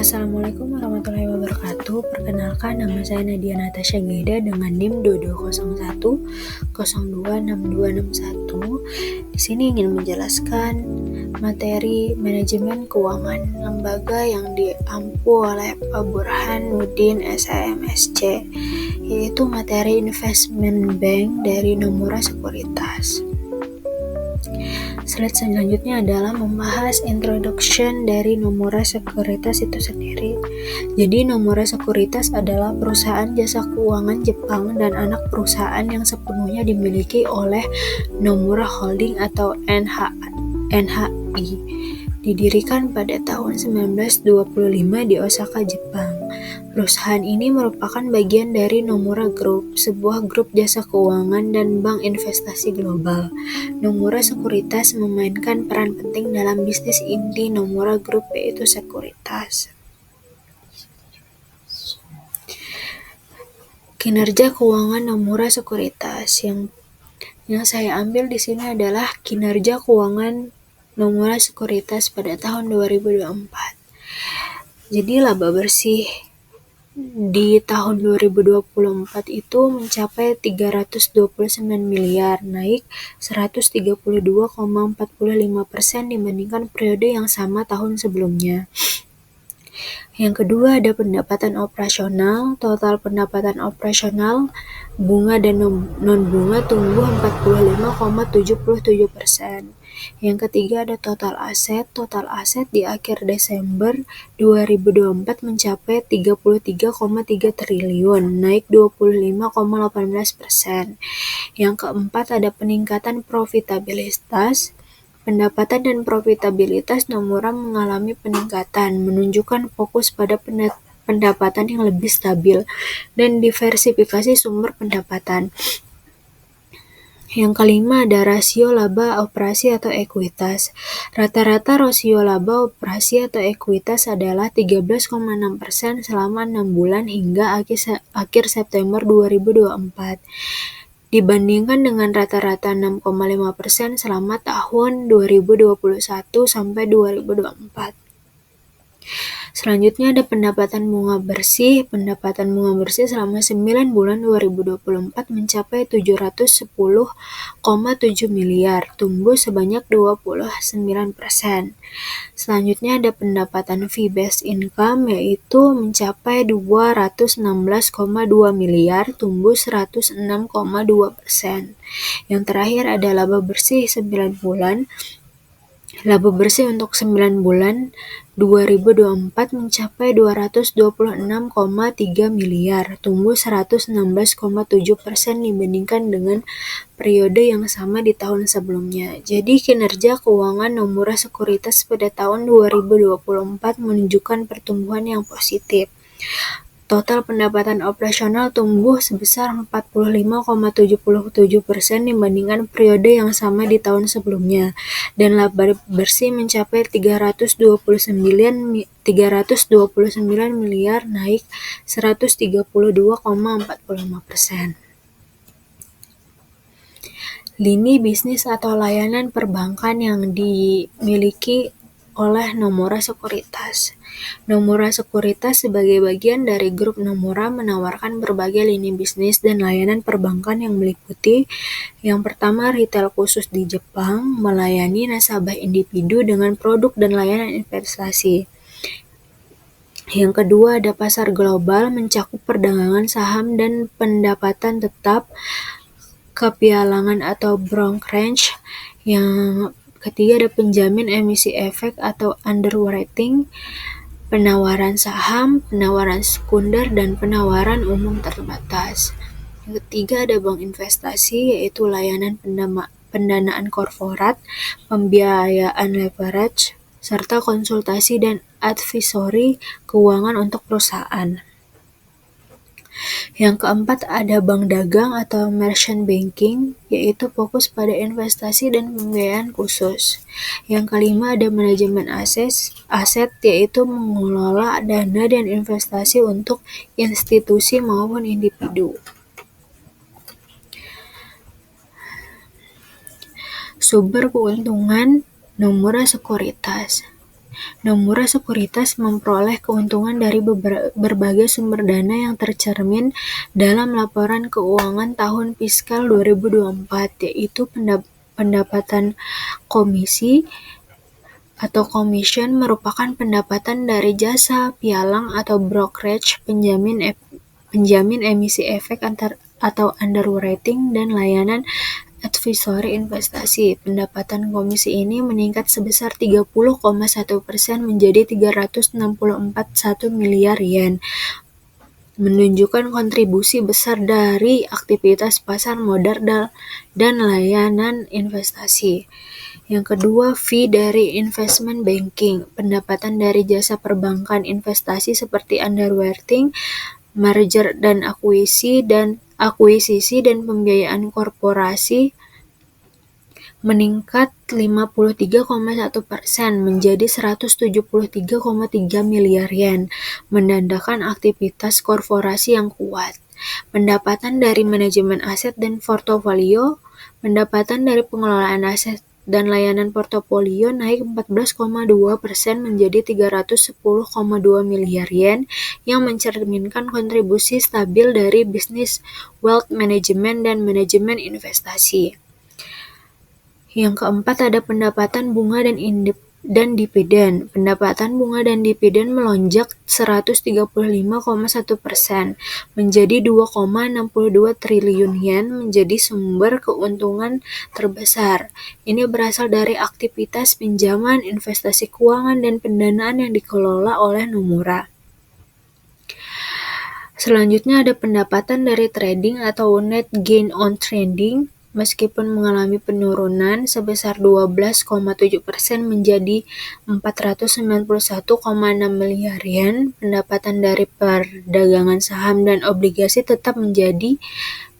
Assalamualaikum warahmatullahi wabarakatuh. Perkenalkan, nama saya Nadia Natasha Geda dengan NIM 2201026261. Di sini ingin menjelaskan materi manajemen keuangan lembaga yang diampu oleh Pak Burhanuddin SIMSC, yaitu materi investment bank dari Nomura Sekuritas. Slide selanjutnya adalah membahas introduction dari Nomura Sekuritas itu sendiri. Jadi Nomura Sekuritas adalah perusahaan jasa keuangan Jepang dan anak perusahaan yang sepenuhnya dimiliki oleh Nomura Holding atau NHI. Didirikan pada tahun 1925 di Osaka, Jepang. Perusahaan ini merupakan bagian dari Nomura Group, sebuah grup jasa keuangan dan bank investasi global. Nomura Sekuritas memainkan peran penting dalam bisnis inti Nomura Group, yaitu sekuritas. Kinerja keuangan Nomura Sekuritas yang saya ambil di sini adalah kinerja keuangan Nomura Sekuritas pada tahun 2024. Jadi laba bersih di tahun 2024 itu mencapai 329 miliar, naik 132,45% dibandingkan periode yang sama tahun sebelumnya. Yang kedua ada pendapatan operasional. Total pendapatan operasional bunga dan non-bunga tumbuh 45,77%. Yang ketiga ada total aset. Total aset di akhir Desember 2024 mencapai 33,3 triliun, naik 25,18%. Yang keempat ada peningkatan profitabilitas. Pendapatan dan profitabilitas Nomura mengalami peningkatan, menunjukkan fokus pada pendapatan yang lebih stabil dan diversifikasi sumber pendapatan. Yang kelima ada rasio laba operasi atau ekuitas. Rata-rata rasio laba operasi atau ekuitas adalah 13,6% selama 6 bulan hingga akhir September 2024. Dibandingkan dengan rata-rata 6,5% selama tahun 2021 sampai 2024. Selanjutnya ada pendapatan bunga bersih. Pendapatan bunga bersih selama 9 bulan 2024 mencapai 710,7 miliar, tumbuh sebanyak 29%. Selanjutnya ada pendapatan fee based income, yaitu mencapai 216,2 miliar, tumbuh 106,2%. Yang terakhir ada laba bersih 9 bulan. Laba bersih untuk 9 bulan 2024 mencapai 226,3 miliar, tumbuh 116,7% dibandingkan dengan periode yang sama di tahun sebelumnya. Jadi kinerja keuangan Nomura Sekuritas pada tahun 2024 menunjukkan pertumbuhan yang positif. Total pendapatan operasional tumbuh sebesar 45,77% dibandingkan periode yang sama di tahun sebelumnya, dan laba bersih mencapai 329 miliar, naik 132,45%. Lini bisnis atau layanan perbankan yang dimiliki oleh Nomura Sekuritas. Nomura Sekuritas sebagai bagian dari grup Nomura menawarkan berbagai lini bisnis dan layanan perbankan yang meliputi yang pertama retail khusus di Jepang, melayani nasabah individu dengan produk dan layanan investasi. Yang kedua ada pasar global, mencakup perdagangan saham dan pendapatan tetap, kepialangan atau brokerage. Yang ketiga ada penjamin emisi efek atau underwriting, penawaran saham, penawaran sekunder, dan penawaran umum terbatas. Yang ketiga ada bank investasi, yaitu layanan pendanaan korporat, pembiayaan leverage, serta konsultasi dan advisory keuangan untuk perusahaan. Yang keempat ada bank dagang atau merchant banking, yaitu fokus pada investasi dan pembiayaan khusus. Yang kelima ada manajemen aset, yaitu mengelola dana dan investasi untuk institusi maupun individu. Sumber keuntungan Nomura Sekuritas. Nomura Sekuritas memperoleh keuntungan dari berbagai sumber dana yang tercermin dalam laporan keuangan tahun fiskal 2024, yaitu pendapatan komisi atau commission merupakan pendapatan dari jasa pialang atau brokerage, penjamin emisi efek atau underwriting, dan layanan advisory investasi. Pendapatan komisi ini meningkat sebesar 30,1% menjadi 364,1 miliar yen, menunjukkan kontribusi besar dari aktivitas pasar modal dan layanan investasi. Yang kedua, fee dari investment banking. Pendapatan dari jasa perbankan investasi seperti underwriting, merger dan akuisisi dan pembiayaan korporasi meningkat 53,1% menjadi 173,3 miliar yen, menandakan aktivitas korporasi yang kuat. Pendapatan dari manajemen aset dan portofolio. Pendapatan dari pengelolaan aset dan layanan portofolio naik 14,2% menjadi 310,2 miliar yen, yang mencerminkan kontribusi stabil dari bisnis wealth management dan manajemen investasi. Yang keempat, ada pendapatan bunga dan dividen. Pendapatan bunga dan dividen melonjak 135,1% menjadi 2,62 triliun yen, menjadi sumber keuntungan terbesar. Ini berasal dari aktivitas pinjaman, investasi keuangan, dan pendanaan yang dikelola oleh Nomura. Selanjutnya ada pendapatan dari trading atau net gain on trading. Meskipun mengalami penurunan sebesar 12,7% menjadi 491,6 miliar yen, pendapatan dari perdagangan saham dan obligasi tetap menjadi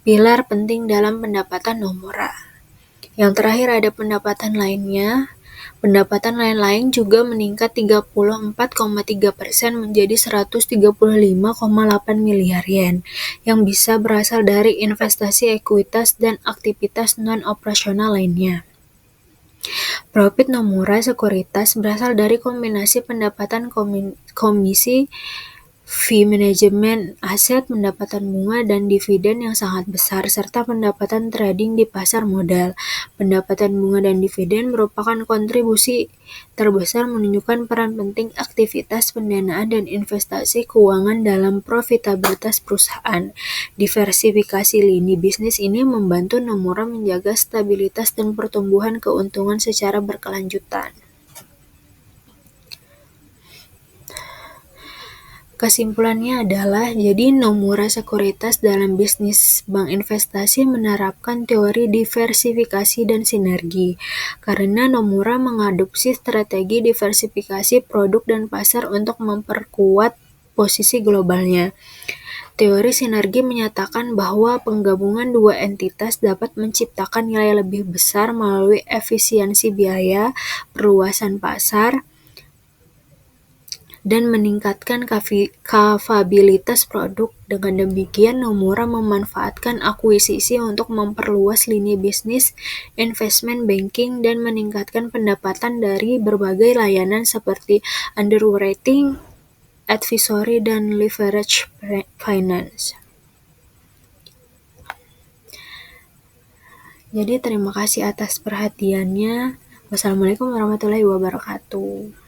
pilar penting dalam pendapatan Nomura. Yang terakhir ada pendapatan lainnya. Pendapatan lain-lain juga meningkat 34,3% menjadi 135,8 miliar yen, yang bisa berasal dari investasi ekuitas dan aktivitas non-operasional lainnya. Profit Nomura Sekuritas berasal dari kombinasi pendapatan komisi, fee manajemen aset, pendapatan bunga dan dividen yang sangat besar, serta pendapatan trading di pasar modal. Pendapatan bunga dan dividen merupakan kontribusi terbesar, menunjukkan peran penting aktivitas pendanaan dan investasi keuangan dalam profitabilitas perusahaan. Diversifikasi lini bisnis ini membantu Nomura menjaga stabilitas dan pertumbuhan keuntungan secara berkelanjutan. Kesimpulannya adalah, jadi Nomura Sekuritas dalam bisnis bank investasi menerapkan teori diversifikasi dan sinergi, karena Nomura mengadopsi strategi diversifikasi produk dan pasar untuk memperkuat posisi globalnya. Teori sinergi menyatakan bahwa penggabungan dua entitas dapat menciptakan nilai lebih besar melalui efisiensi biaya, perluasan pasar, dan meningkatkan kapabilitas produk. Dengan demikian, Nomura memanfaatkan akuisisi untuk memperluas lini bisnis, investment banking, dan meningkatkan pendapatan dari berbagai layanan seperti underwriting, advisory, dan leverage finance. Jadi terima kasih atas perhatiannya. Wassalamualaikum warahmatullahi wabarakatuh.